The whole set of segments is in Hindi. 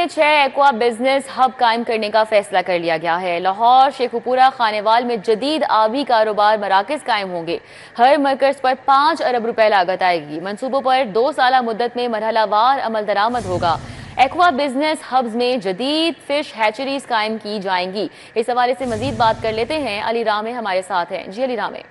में 6 एक्वा बिजनेस हब कायम करने का फैसला कर लिया गया है। लाहौर, शेखुपुरा, खानेवाल में जदीद आबी कारोबार मराकज कायम होंगे। हर मरकज पर 5 अरब रुपए लागत आएगी। मंसूबों पर 2 साल मुद्दत में मरहलावार अमल दरामद होगा। एक्वा बिजनेस हब्स में जदीद फिश हैचरीज कायम की जाएंगी। इस हवाले से मजीद बात कर लेते हैं। अली रामे हमारे साथ हैं। जी अली रामे।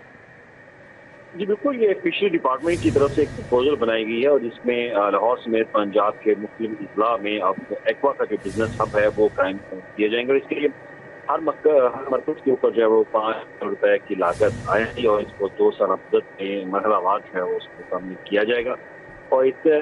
जी बिल्कुल, ये फिशरी डिपार्टमेंट की तरफ से एक प्रपोजल बनाई गई है और जिसमें लाहौर समेत पंजाब के मुख्तलिफ अजला में अब एक्वा का जो बिजनेस हब है वो कायम किए जाएंगे और इसके लिए हर मरकज के ऊपर जो है वो 5 रुपए की लागत आएगी और इसको 2 साल मुद्दत में मरहलावार जो है वो उसको शामिल किया जाएगा। और इससे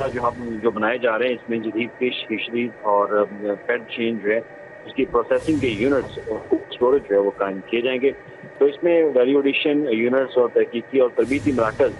जो हम जो बनाए जा रहे हैं इसमें जदीद फिश फिशरीज और फेड चेन जो है उसकी प्रोसेसिंग के यूनिट्स और स्टोरेज जो है वो कायम किए जाएंगे। तो इसमें वैल्यू एडिशन यूनिट्स और तहकीकी और तरबीती मराकज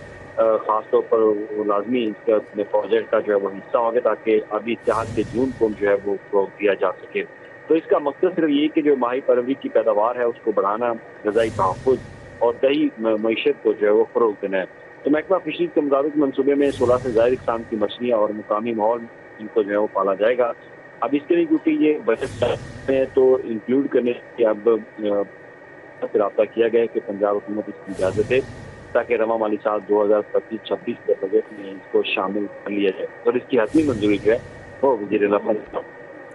खासतौर पर वो लाजमी इसका प्रोजेक्ट का जो है वो हिस्सा होंगे ताकि अभी इत्तेहाद के जून को जो है वो फरोग दिया जा सके। तो इसका मकसद सिर्फ ये कि जो माही परवरी की पैदावार है उसको बढ़ाना, ग़िज़ाई तहफ़्फ़ुज़ और दही मईशत को जो है वो फरोग देना है। तो महकमा फिशरीज के मुताबिक मनसूबे में 16 से ज़ायद इक़साम की मछलियाँ और मुकामी माहौल इनको जो है वो पाला जाएगा। अब इसके लिए क्योंकि ये बजट में तो इंक्लूड करने की अब रब्ता किया गया है कि पंजाब हुकूमत इसकी इजाज़त दे ताकि रवा माली साल 2025-26 के बजट में इसको शामिल कर लिया जाए और इसकी हतमी मंजूरी जो है वो वज़ीर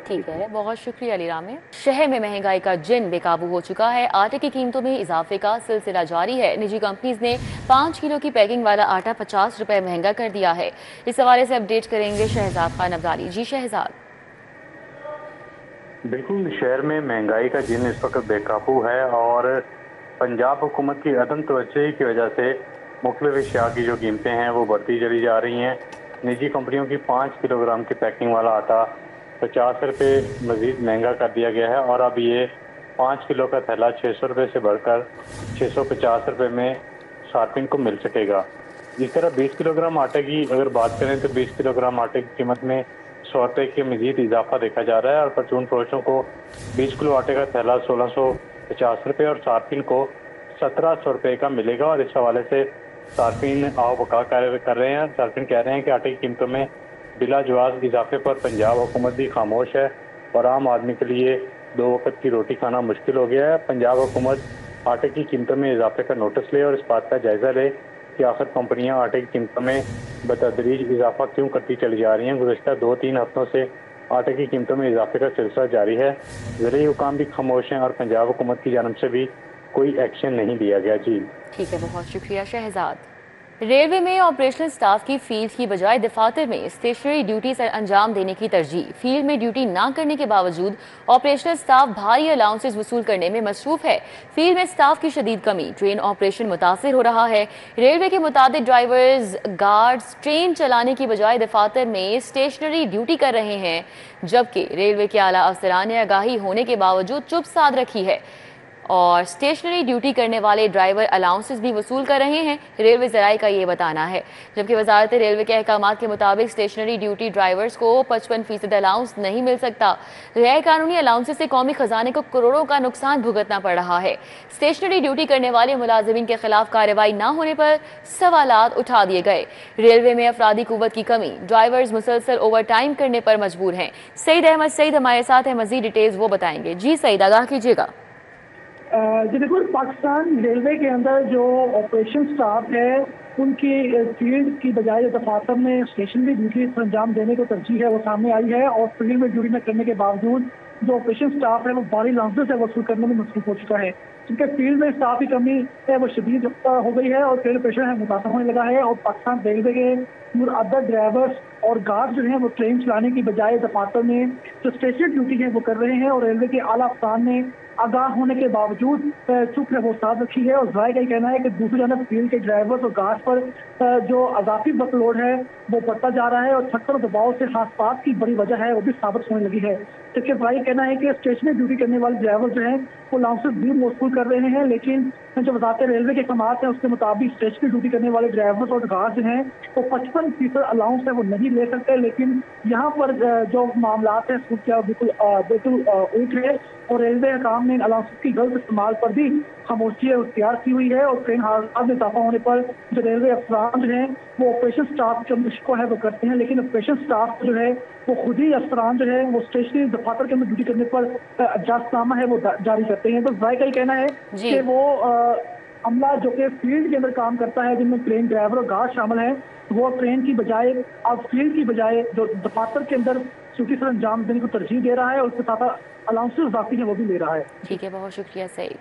ठीक है, बहुत शुक्रिया अली रामे। शहर में महंगाई का जिन बेकाबू हो चुका है। आटे की कीमतों में इजाफे का सिलसिला जारी है। निजी कंपनीज ने 5 किलो की पैकिंग वाला आटा 50 रुपए महंगा कर दिया है। इस हवाले से अपडेट करेंगे शहजाद खान अब्दाली। जी शहजाद। बिल्कुल, शहर में महंगाई का जिन इस वक्त बेकाबू है और पंजाब हुकूमत की अदम तवज्जोही की वजह से मुख्तलिफ अशिया की जो कीमतें हैं वो बढ़ती चली जा रही हैं। निजी कंपनियों की 5 किलोग्राम की पैकिंग वाला आटा 50 रुपये मजीद महंगा कर दिया गया है और अब ये 5 किलो का थैला 600 रुपये से बढ़कर 650 रुपये में शार्पिन को मिल सकेगा। इस तरह 20 किलोग्राम आटे की अगर बात करें तो 20 किलोग्राम आटे की कीमत में 100 रुपये की मजीद इजाफा देखा जा रहा है और परचून फरोशों को 20 किलो आटे का थैला 1650 रुपये और सार्फिन को 1700 रुपये का मिलेगा। और इस हवाले से सार्फिन आवका कर रहे हैं। सार्फिन कह रहे हैं कि आटे की कीमतों में बिला जवाज इजाफे पर पंजाब हुकूमत भी खामोश है और आम आदमी के लिए 2 वक्त की रोटी खाना मुश्किल हो गया है। पंजाब हुकूमत आटे की कीमतों में इजाफे का नोटिस ले और इस बात का जायजा ले कि आखिर कंपनियां आटे की कीमतों में बतदरीज इजाफा क्यों करती चली जा रही हैं। गुज़श्ता 2-3 हफ्तों से आटे की कीमतों में इजाफे का सिलसिला जारी है। ज़रूरी हुकाम भी खामोश हैं और पंजाब हुकूमत की जानब से भी कोई एक्शन नहीं लिया गया। जी ठीक है, बहुत शुक्रिया शहजाद। रेलवे में ऑपरेशनल स्टाफ की फील्ड की बजाय दफातर में स्टेशनरी ड्यूटी सर अंजाम देने की तरजीह। फील्ड में ड्यूटी ना करने के बावजूद ऑपरेशनल स्टाफ भारी अलाउंसेस वसूल करने में मसरूफ है। फील्ड में स्टाफ की शदीद कमी, ट्रेन ऑपरेशन मुतासिर हो रहा है। रेलवे के मुताबिक ड्राइवर्स गार्ड्स ट्रेन चलाने की बजाय दफातर में स्टेशनरी ड्यूटी कर रहे हैं, जबकि रेलवे के आला अफसरान ने आगाही होने के बावजूद चुप साध रखी है और स्टेशनरी ड्यूटी करने वाले ड्राइवर अलाउंसेस भी वसूल कर रहे हैं। रेलवे ज़राए का ये बताना है, जबकि वजारत रेलवे के अहकामात के मुताबिक स्टेशनरी ड्यूटी ड्राइवर्स को 55% अलाउंस नहीं मिल सकता। गैर कानूनी अलाउंसेस से कौमी खजाने को करोड़ों का नुकसान भुगतना पड़ रहा है। स्टेशनरी ड्यूटी करने वाले मुलाजिमीन के खिलाफ कार्रवाई न होने पर सवालात उठा दिए गए। रेलवे में अफरादी कुव्वत की कमी, ड्राइवर्स मुसलसल ओवर टाइम करने पर मजबूर हैं। सईद अहमद सईद हमारे साथ है, मजीद डिटेल्स वो बताएंगे। जी सईद, आगाह कीजिएगा। जी देखो, पाकिस्तान रेलवे के अंदर जो ऑपरेशन स्टाफ है उनकी फील्ड की बजाय दफातर में स्टेशनरी ड्यूटी अंजाम देने को तरजीह है वो सामने आई है और फील्ड में ड्यूटी न करने के बावजूद जो ऑपरेशन स्टाफ है वो भारी लांसेस है वसूल करने में मसरूफ हो चुका है। क्योंकि फील्ड में स्टाफ की कमी है वो शदीद हो गई है और ट्रेन ऑपरेशन है मुतासर होने लगा है और पाकिस्तान रेलवे के मुअद्दद ड्राइवर्स और गार्ड जो हैं वो ट्रेन चलाने की बजाय दफातर में जो स्टेशनरी ड्यूटी है वो कर रहे हैं और रेलवे के आला अफसरान ने आगाह होने के बावजूद चुप है वो साथ रखी है। और ज़ाहिर का ये कहना है कि दूसरी जानब फील्ड के ड्राइवर्स और गार्ड्स पर जो अजाफी वर्कलोड है वो बढ़ता जा रहा है और छक्कर दबाव से हादसात की बड़ी वजह है वो भी साबित होने लगी है। इसके भाई कहना है कि स्टेशनरी ड्यूटी करने वाले ड्राइवर जो हैं वो लाउंसेस भी वसूल कर रहे हैं, लेकिन जो वजारत रेलवे के खमात है उसके मुताबिक स्टेशनरी ड्यूटी करने वाले ड्राइवर्स और गार्ड जो हैं वो 55% अलाउंस है वो नहीं ले सकते हैं, लेकिन यहाँ पर जो मामला है क्या बिल्कुल उल्ट है और रेलवे हकाम ने अलाउंस की गलत इस्तेमाल पर भी खामोशी अख्तियार की हुई है। और ट्रेन हादसा में इजाफा होने पर जो रेलवे अफसरान जो हैं वो ऑपरेशन स्टाफ जो मुश्किल है वो करते हैं, लेकिन ऑपरेशन स्टाफ जो है वो खुद ही अफसरान जो है वो स्टेशनरी दफातर के अंदर ड्यूटी करने पर इजाजतनामा है वो जारी करते हैं। तो जायका ये कहना है कि वो अमला जो कि फील्ड के अंदर काम करता है, जिनमें ट्रेन ड्राइवर और गार्ड शामिल हैं, वो ट्रेन की बजाय अब फील्ड की बजाय जो दफातर के अंदर ड्यूटी सर अंजाम देने को तरजीह दे रहा है और उसके साथ अलाउंसेस जाती है वो भी ले रहा है। ठीक है, बहुत शुक्रिया सईद।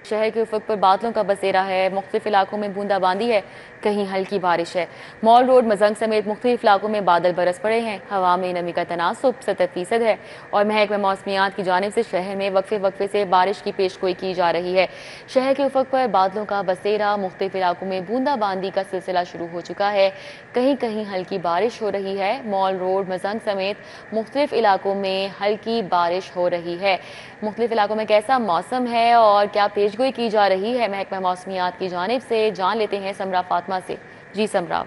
शहर के उफक पर बादलों का बसेरा है, मुख्तलिफ इलाकों में बूंदाबांदी है, कहीं हल्की बारिश है। मॉल रोड, मजंग समेत मुख्तलिफ इलाकों में बादल बरस पड़े हैं। हवा में नमी का तनासुब 70% है और महकमा मौसमियात की जानिब से शहर में वक्फे वक्फे से बारिश की पेशगोई की जा रही है। शहर के उफक पर बादलों का बसेरा, मुख्तलिफ इलाकों में बूंदाबांदी का सिलसिला शुरू हो चुका है, कहीं कहीं हल्की बारिश हो रही है। मॉल रोड, मजंग समेत मुख्तलिफ इलाकों में हल्की बारिश हो रही है। मुख्तलिफ इलाकों में कैसा मौसम है और क्या पेशगोई की जा रही है महकमा मौसमियात की जानिब से, जान लेते हैं समरा फातिमा से। जी समरा।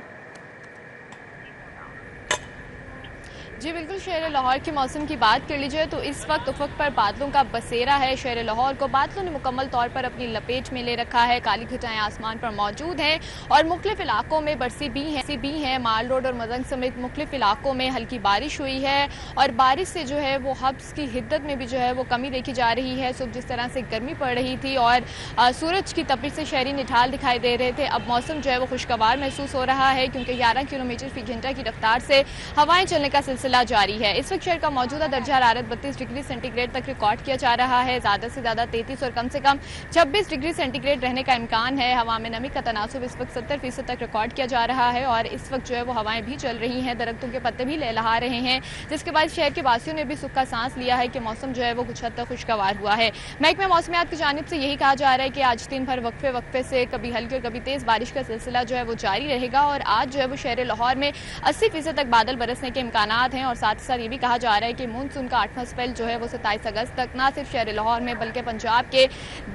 जी बिल्कुल, शहर लाहौर के मौसम की बात कर लीजिए तो इस वक्त उफक पर बादलों का बसेरा है। शहर लाहौर को बादलों ने मुकम्मल तौर पर अपनी लपेट में ले रखा है। काली घटाएं आसमान पर मौजूद हैं और मुख्तलिफ इलाकों में बरसी भी हैं। माल रोड और मजंग समेत मुख्तलिफ इलाकों में हल्की बारिश हुई है और बारिश से जो है वो हब्स की हिद्दत में भी जो है वो कमी देखी जा रही है। सुबह जिस तरह से गर्मी पड़ रही थी और सूरज की तपिश से शहरी निठाल दिखाई दे रहे थे, अब मौसम जो है वो खुशगवार महसूस हो रहा है क्योंकि 11 किलोमीटर फी घंटा की रफ्तार से हवाएं चलने का सिलसिला जारी है। इस वक्त शहर का मौजूदा दर्जा हरारत 32 डिग्री सेंटीग्रेड तक रिकॉर्ड किया जा रहा है। ज्यादा से ज्यादा 33 और कम से कम 26 डिग्री सेंटीग्रेड रहने का इम्कान है। हवा में नमी का तनासुब इस वक्त 70% तक रिकॉर्ड किया जा रहा है और इस वक्त जो है वो हवाएं भी चल रही हैं, दरख्तों के पत्ते भी लहलहा रहे हैं, जिसके बाद शहर के वासियों ने भी सुख का सांस लिया है कि मौसम जो है वो कुछ हद तक खुशगवार हुआ है। महकमा मौसमियात की जानिब से यही कहा जा रहा है कि आज दिन भर वक्फे वक्फे से कभी हल्की और कभी तेज बारिश का सिलसिला जो है वो जारी रहेगा और आज जो है वो शहर लाहौर में 80% तक बादल बरसने के इम्कान हैं और साथ ही साथ ये भी कहा जा रहा है कि मानसून का 8वां स्पेल जो है वो 27 अगस्त तक ना सिर्फ शहर लाहौर में बल्कि पंजाब के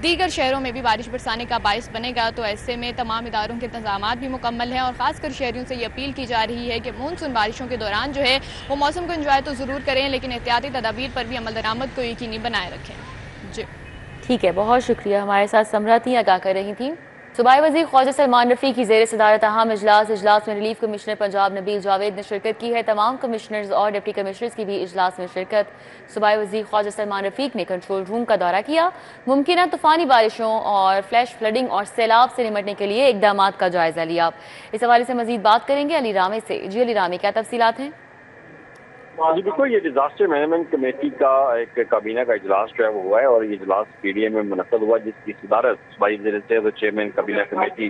दीगर शहरों में भी बारिश बरसाने का बायस बनेगा। तो ऐसे में तमाम इदारों के इंतजाम भी मुकम्मल हैं और खासकर शहरियों से ये अपील की जा रही है कि मानसून बारिशों के दौरान जो है वो मौसम को एंजॉय तो जरूर करें, लेकिन एहतियाती तदाबीर पर भी अमल दरामद को यकीनी बनाए रखें। जी ठीक है, बहुत शुक्रिया। हमारे साथ समरा थी, आगाह कर रही थी। सूबाई वज़ीर ख्वाजा सलमान रफ़ी की ज़ेर सदारत अहम इजलास में रिलीफ कमिश्नर पंजाब नबील जावेद ने शिरकत की है। तमाम कमिश्नर्स और डिप्टी कमिश्नर्स की भी इजलास में शिरकत। सूबाई वज़ीर ख्वाजा सलमान रफ़ीक ने कंट्रोल रूम का दौरा किया, मुमकिन तूफ़ानी बारिशों और फ्लैश फ्लडिंग और सैलाब से निपटने के लिए इक़दाम का जायज़ा लिया। इस हवाले से मज़ीद बात करेंगे अली रामे से। जी अली रामे, क्या तफसीलात हैं? जी बिल्कुल, ये डिजास्टर मैनेजमेंट कमेटी का एक काबीना का इजलास जो है वो हुआ है और ये इजलास PDA में मुनक्कद हुआ, जिसकी सदारत सूबाई वज़ीर चेयरमैन काबीना committee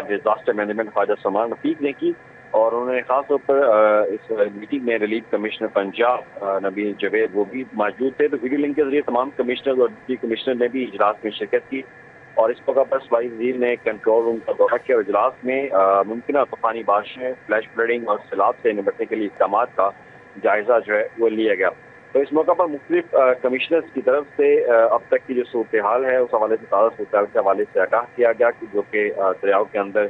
disaster management Khawaja Salman Rafiq ने की और उन्होंने खास तौर पर इस मीटिंग में रिलीफ कमिश्नर पंजाब नबील जावेद वो भी मौजूद थे। तो वीडियो लिंक के जरिए तमाम कमिश्नर और डिप्टी कमिश्नर ने भी इजलास में शिरकत की और इस मौका पर सूबाई वज़ीर ने कंट्रोल रूम का दौरा किया और इजलास में मुमकिन तूफ़ानी बारिशें, फ्लैश फ्लडिंग और सैलाब से निपटने के लिए इक़दाम का जायजा जो है वो लिया गया। तो इस मौका पर मुख्तलिफ कमिश्नर्स की तरफ से अब तक की जो सूरत हाल है उस हवाले से ताज़ा सूरत हाल के हवाले से आगाह किया गया कि जो कि दरियाओं के अंदर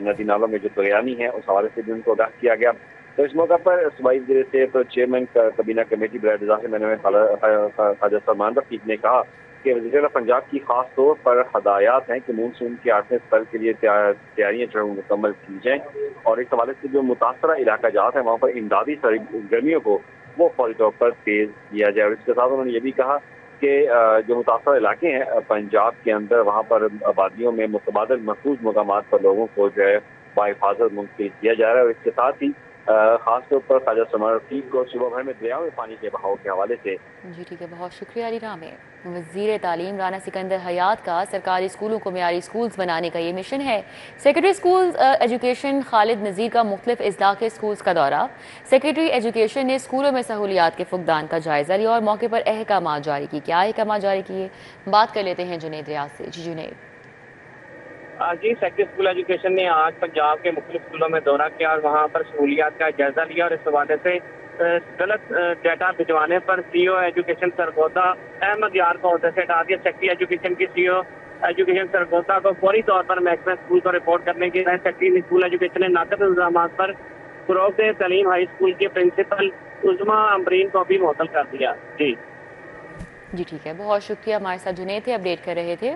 नदी नालों में जो दरियानी है उस हवाले से भी उनको आगाह किया गया। तो इस मौका पर सूबाई वज़ीर से तो चेयरमैन काबीना कमेटी बराए डिजास्टर मैनेजमेंट ख्वाजा सलमान रफ़ीक ने कहा कि वज़ीर पंजाब की खास तौर पर हदायत हैं कि मानसून के 8वें स्पेल के लिए तैयारियां जो है मुकम्मल की जाएं और इस हवाले से जो मुतासरा इलाका जात है वहाँ पर इमदादी गर्मियों को वो फौरी तौर पर तेज किया जाए। और इसके साथ उन्होंने ये भी कहा कि जो मुतासरा इलाके हैं पंजाब के अंदर वहाँ पर आबादियों में मुतबादल महफूज मकामात पर लोगों को जो है बाहिफाजत मुंतकिल किया जा रहा है और इसके साथ ही खास तौर पर ख्वाजा सलमान रफ़ीक को सुबह भर में दरियाओं में पानी के बहाव के हवाले से। जी ठीक है, बहुत शुक्रिया अली रामे। वज़ीर तालीम राना सिकंदर हयात का सरकारी स्कूलों को मेयारी स्कूल्स बनाने का ये मिशन है। सेक्रेटरी स्कूल एजुकेशन खालिद नज़ीर का मुख्तलिफ इजला के स्कूल्स का दौरा। सेक्रेटरी एजुकेशन ने स्कूलों में सहूलियात के फुकदान का जायजा लिया और मौके पर अहकाम जारी की। क्या अहकाम जारी किए, बात कर लेते हैं जुनैद रियाज से। जी जुनैद। जी, सेक्रेटरी स्कूल एजुकेशन ने आज पंजाब के मुख्तलिफ स्कूलों में दौरा किया और वहाँ पर सहूलियात का जायजा लिया और इस हवाले से गलत डाटा भिजवाने पर CO एजुकेशन सरगोदा अहमद यार को अहदे से हटा दिया। सेक्रेटरी एजुकेशन की CO एजुकेशन सरगोदा को फौरी तौर पर महकमा स्कूल को रिपोर्ट करने के लिए सेक्रेटरी स्कूल एजुकेशन ने नाकद इल्जाम पर फरोग तलीम हाई स्कूल के प्रिंसिपल उज़मा अमरीन को भी मुअत्तल कर दिया। जी ठीक है, बहुत शुक्रिया। हमारे साथ जुनैद थे, अपडेट कर रहे थे।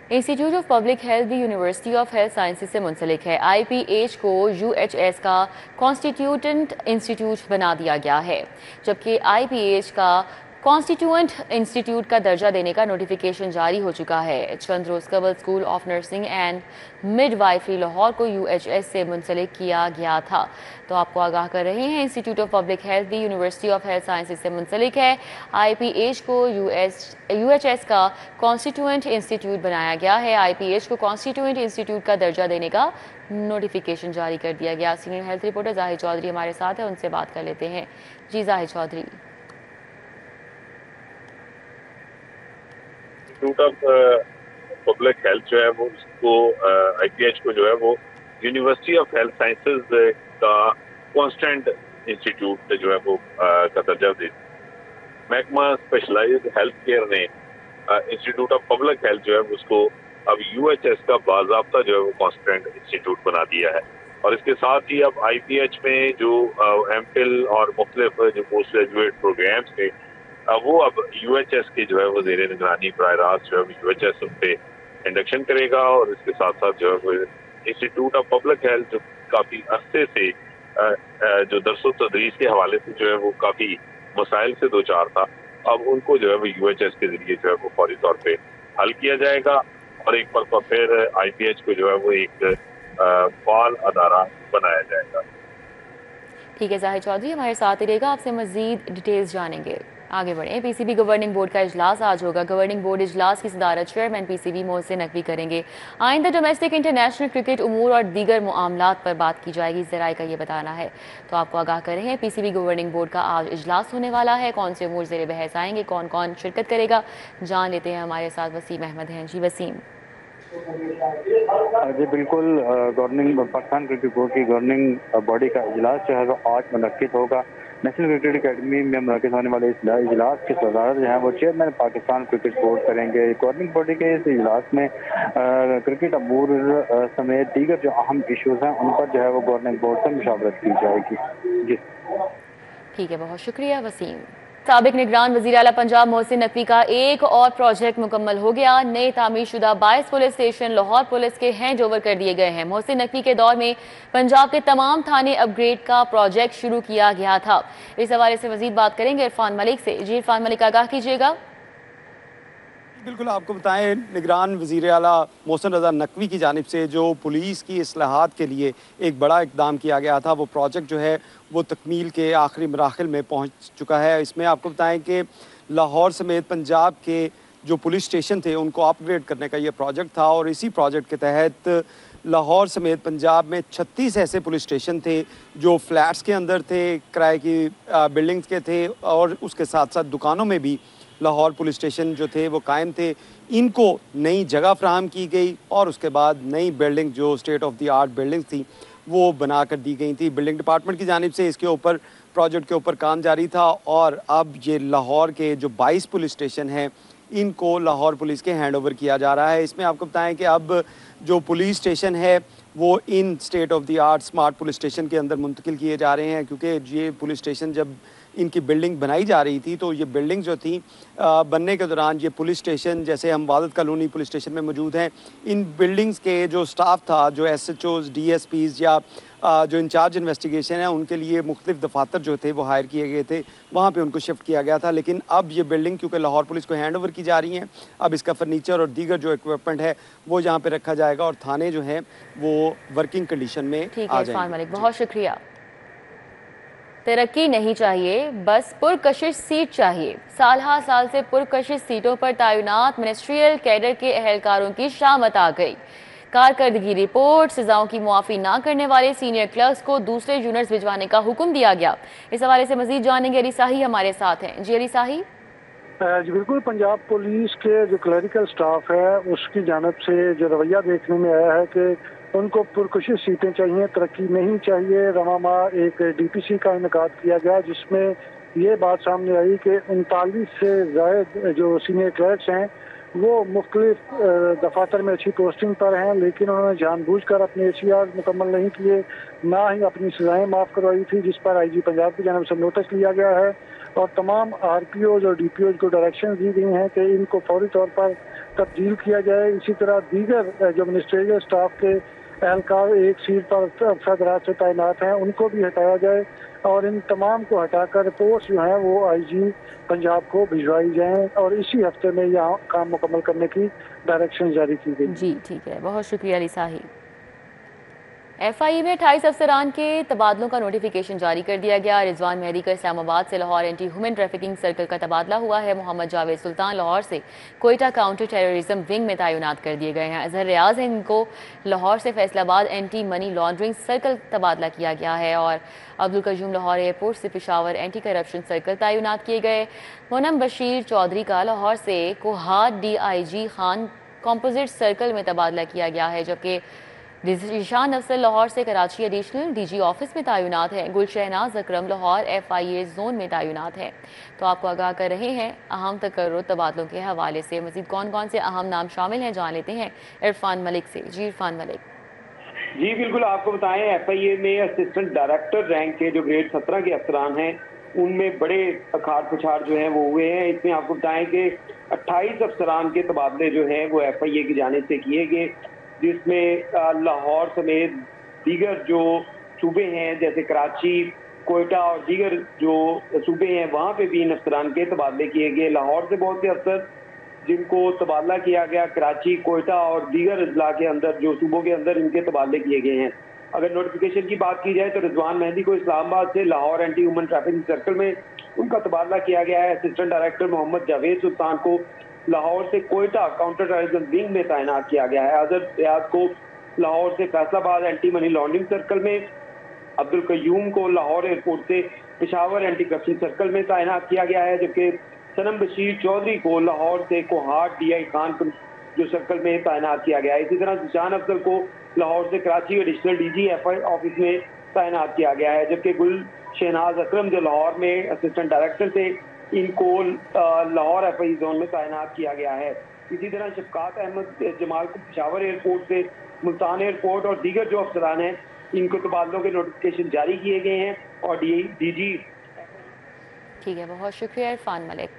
इंस्टीट्यूट ऑफ पब्लिक हेल्थ भी यूनिवर्सिटी ऑफ हेल्थ साइंसेज से मुंसलिक है। IPH को UHS का कॉन्स्टिट्यूटेंट इंस्टीट्यूट बना दिया गया है, जबकि IPH का कॉन्स्टिट्यूएंट इंस्टीट्यूट का दर्जा देने का नोटिफिकेशन जारी हो चुका है। चंद रोज कबल school of nursing and midwifery Lahore को UHS से मुंसलिक किया गया था। तो आपको आगाह कर रहे हैं, इंस्टीट्यूट ऑफ पब्लिक हेल्थ भी यूनिवर्सिटी ऑफ हेल्थ साइंसेज से मुंसलिक है। IPH को UHS का कॉन्स्टिट्यूएंट इंस्टीट्यूट बनाया गया है। IPH को कॉन्स्टिट्यूएंट इंस्टीट्यूट का दर्जा देने का नोटिफिकेशन जारी कर दिया गया। Senior health reporter Zahid Chaudhry हमारे साथ है, उनसे बात कर लेते हैं। जी Zahid Chaudhry. Institute of public health जो है वो उसको IPH को जो है वो यूनिवर्सिटी ऑफ हेल्थ साइंसेज का कॉन्स्टेंट इंस्टीट्यूट जो है वो का दर्जा दे। महकमा स्पेशलाइज्ड हेल्थ केयर ने इंस्टीट्यूट ऑफ पब्लिक हेल्थ जो है उसको अब UHS का बाज़ाब्ता जो है वो कॉन्स्टेंट इंस्टीट्यूट बना दिया है। और इसके साथ ही अब IPH में जो MPhil और मुख्तलिफ जो पोस्ट ग्रेजुएट प्रोग्राम्स थे वो अब UHS के जो है वो ज़ेरे निगरानी बराह रास्त जो है UHS उन पे इंडक्शन करेगा। और इसके साथ साथ जो है वो इंस्टीट्यूट ऑफ पब्लिक हेल्थ जो काफ़ी अरसे से जो दरसो तदरीस के हवाले से जो है वो काफ़ी मसाइल से दो चार था, अब उनको जो है वो UHS के जरिए जो है वो फौरी तौर पे हल किया जाएगा। और एक मरतबा फिर IPH को जो है वो एक फाल अदारा बनाया जाएगा। ठीक है जाहिद चौधरी, हमारे साथ ही रहेगा, आपसे मजीद डिटेल्स जानेंगे। आगे बढ़े। PCB गवर्निंग बोर्ड का इजलास आज होगा। गवर्निंग बोर्ड इजलास की सदारत चेयरमैन PCB मोहसिन नकवी करेंगे। आइंदा डोमेस्टिक इंटरनेशनल क्रिकेट उमूर और दीगर मामलात पर बात की जाएगी, ज़राए का ये बताना है। तो आपको आगाह कर रहे हैं, PCB गवर्निंग बोर्ड का आज इजलास होने वाला है। कौन से उमूर ज़ेरे बहस आएंगे, कौन कौन शिरकत करेगा, जान लेते हैं। हमारे साथ वसीम अहमद हैं। जी वसीम। जी बिल्कुल, गवर्निंग पाकिस्तान क्रिकेट बोर्ड की गवर्निंग बॉडी का इजलास जो है वो आज मुनक्किद होगा। नेशनल क्रिकेट अकेडमी में मुनक्किद होने वाले इस इजलास की सदारत जो है वो चेयरमैन पाकिस्तान क्रिकेट बोर्ड करेंगे। गवर्निंग बॉडी के इस इजलास में क्रिकेट अमूर समेत दीगर जो अहम इशूज़ हैं उन पर जो है वो गवर्निंग बोर्ड से मुशावरत की जाएगी। जी ठीक है, बहुत शुक्रिया वसीम। साबिक निगरान वज़ीर आला पंजाब मोहसिन नकवी का एक और प्रोजेक्ट मुकम्मल हो गया। नए तामीर शुदा 22 पुलिस स्टेशन लाहौर पुलिस के हैंड ओवर कर दिए गए हैं। मोहसिन नकवी के दौर में पंजाब के तमाम थाने अपग्रेड का प्रोजेक्ट शुरू किया गया था। इस हवाले से मजीद बात करेंगे इरफान मलिक से। जी इरफान मलिक, आगाह कीजिएगा। बिल्कुल, आपको बताएं, निगरान वज़ीर आला मोहसिन रज़ा नकवी की जानिब से जो पुलिस की इस्लाहात के लिए एक बड़ा इक़दाम किया गया था, वो प्रोजेक्ट जो है वो तकमील के आखिरी मराहिल में पहुंच चुका है। इसमें आपको बताएं कि लाहौर समेत पंजाब के जो पुलिस स्टेशन थे उनको अपग्रेड करने का ये प्रोजेक्ट था। और इसी प्रोजेक्ट के तहत लाहौर समेत पंजाब में 36 ऐसे पुलिस स्टेशन थे जो फ्लैट्स के अंदर थे, किराए की बिल्डिंग्स के थे, और उसके साथ साथ दुकानों में भी लाहौर पुलिस स्टेशन जो थे वो कायम थे। इनको नई जगह फ्राहम की गई और उसके बाद नई बिल्डिंग जो state of the art building थी वो बना कर दी गई थी। बिल्डिंग डिपार्टमेंट की जानिब से इसके ऊपर प्रोजेक्ट के ऊपर काम जारी था। और अब ये लाहौर के जो 22 पुलिस स्टेशन हैं इनको लाहौर पुलिस के हैंड ओवर किया जा रहा है। इसमें आपको बताएं कि अब जो पुलिस स्टेशन है वो इन state of the art smart police station के अंदर मुंतकिल किए जा रहे हैं, क्योंकि ये पुलिस स्टेशन जब इनकी बिल्डिंग बनाई जा रही थी तो ये बिल्डिंग जो थी बनने के दौरान ये पुलिस स्टेशन जैसे हम वादत कॉलोनी पुलिस स्टेशन में मौजूद हैं, इन बिल्डिंग्स के जो स्टाफ था, जो SHOs, DSPs या जो इंचार्ज इन्वेस्टिगेशन है, उनके लिए मुख्तलिफ दफातर जो थे वो हायर किए गए थे, वहाँ पे उनको शिफ्ट किया गया था। लेकिन अब ये बिल्डिंग क्योंकि लाहौर पुलिस को हैंड ओवर की जा रही हैं, अब इसका फर्नीचर और दीगर जो इक्विपमेंट है वो यहाँ पे रखा जाएगा और थाने जो हैं वो वर्किंग कंडीशन में आ जाएंगे। बहुत शुक्रिया। तरक्की नहीं चाहिए, बस पुरकशिश सीट चाहिए। साल हा साल से पुरकशिश सीटों पर तैनात मिनिस्ट्रियल कैडर के अहलकारों की शामत आ गई। कारकर्दगी रिपोर्ट, सजाओं की मुआफ़ी ना करने वाले सीनियर क्लर्क्स को दूसरे यूनिट्स भिजवाने का हुक्म दिया गया। इस हवाले से मजीद जानेंगे, अली साही हमारे साथ हैं। जी अली साही। जी बिल्कुल, पंजाब पुलिस के जो क्लरिकल स्टाफ है उसकी जानब से जो रवैया देखने में आया है कि उनको पुरकशिश सीटें चाहिए, तरक्की नहीं चाहिए। रवामा एक DPC का इनेकाद किया गया जिसमें ये बात सामने आई कि 39 से ज़ायद जो सीनियर क्लर्क्स हैं वो मुख्तलिफ दफातर में अच्छी पोस्टिंग पर हैं, लेकिन उन्होंने जानबूझकर अपने एशियाज मुकम्मल नहीं किए, ना ही अपनी सजाएं माफ़ करवाई थी, जिस पर IG पंजाब की जानब से नोटिस लिया गया है और तमाम RPOs और DPOs को डायरेक्शन दी गई हैं कि इनको फौरी तौर पर तब्दील किया जाए। इसी तरह दीगर जो मिनिस्ट्रियल स्टाफ के एहलकार एक सीट पर अफसरात से तैनात हैं उनको भी हटाया जाए और इन तमाम को हटाकर रिपोर्ट्स जो हैं वो IG पंजाब को भिजवाई जाएं और इसी हफ्ते में यहाँ काम मुकम्मल करने की डायरेक्शन जारी की गई। जी ठीक है, बहुत शुक्रिया अली साहिब। FIE में 28 अफसरान के तबादलों का नोटिफिकेशन जारी कर दिया गया। रिजवान मेहदी का इस्लामाबाद से Lahore anti human trafficking circle का तबादला हुआ है। मोहम्मद जावेद सुल्तान लाहौर से कोयटा काउंटर टेररिज्म विंग में तैनात कर दिए गए हैं। अजहर रियाज इनको लाहौर से Faisalabad anti money laundering circle तबादला किया गया है और अब्दुल कयूम लाहौर एयरपोर्ट से पेशावर एंटी करप्शन सर्कल तैनात किए गए। मोनम बशीर चौधरी का लाहौर से Kohat DIG Khan composite circle में तबादला किया गया है, जबकि ज़ीशान अफसर लाहौर से कराची एडिशनल DG ऑफिस में तैनात है। गुलशहनाज अकरम लाहौर FIA जोन में तैनात है। तो आपको आगाह कर रहे हैं अहम तकर्रुर तबादलों के हवाले से। मजीद कौन कौन से अहम नाम शामिल हैं जान लेते हैं इरफान मलिक से। जी इरफान मलिक। जी बिल्कुल, आपको बताएं FIA में असिस्टेंट डायरेक्टर रैंक के जो ग्रेड 17 के अफसरान हैं उनमें बड़े अखाड़ पछाड़ जो हैं वो हुए हैं। इसमें आपको बताएं कि 28 अफसरान के तबादले जो हैं वो FIA की जानिब से किए गए, जिसमें लाहौर समेत दीगर जो सूबे हैं जैसे कराची, कोयटा और दीगर जो सूबे हैं वहाँ पे भी इन अफसरान के तबादले किए गए। लाहौर से बहुत से अफसर जिनको तबादला किया गया, कराची, कोयटा और दीगर अजला के अंदर जो सूबों के अंदर इनके तबादले किए गए हैं। अगर नोटिफिकेशन की बात की जाए तो रिजवान मेहदी को इस्लामाबाद से Lahore anti human trafficking circle में उनका तबादला किया गया है। असिस्टेंट डायरेक्टर मोहम्मद जावेद सुल्तान को लाहौर से कोयटा काउंटर टेररिज्म विंग में तैनात किया गया है। अजहर रियाज को लाहौर से Faisalabad anti money laundering circle में, अब्दुल कयूम को लाहौर एयरपोर्ट से पेशावर एंटी करप्शन सर्कल में तैनात किया गया है, जबकि सनम बशीर चौधरी को लाहौर से कोहाट DI खान जो सर्कल में तैनात किया गया है। इसी तरह ज़ीशान अफसर को लाहौर से Karachi additional DG FI office में तैनात किया गया है, जबकि गुल शहनाज अकरम जो लाहौर में असिस्टेंट डायरेक्टर थे इनको लाहौर FI जोन में तैनात किया गया है। इसी तरह शफकात अहमद जमाल को पेशावर एयरपोर्ट से मुल्तान एयरपोर्ट और दीगर जो अफसरान हैं इनको तबादलों के नोटिफिकेशन जारी किए गए हैं और DG। ठीक है, बहुत शुक्रिया इरफान मलिक।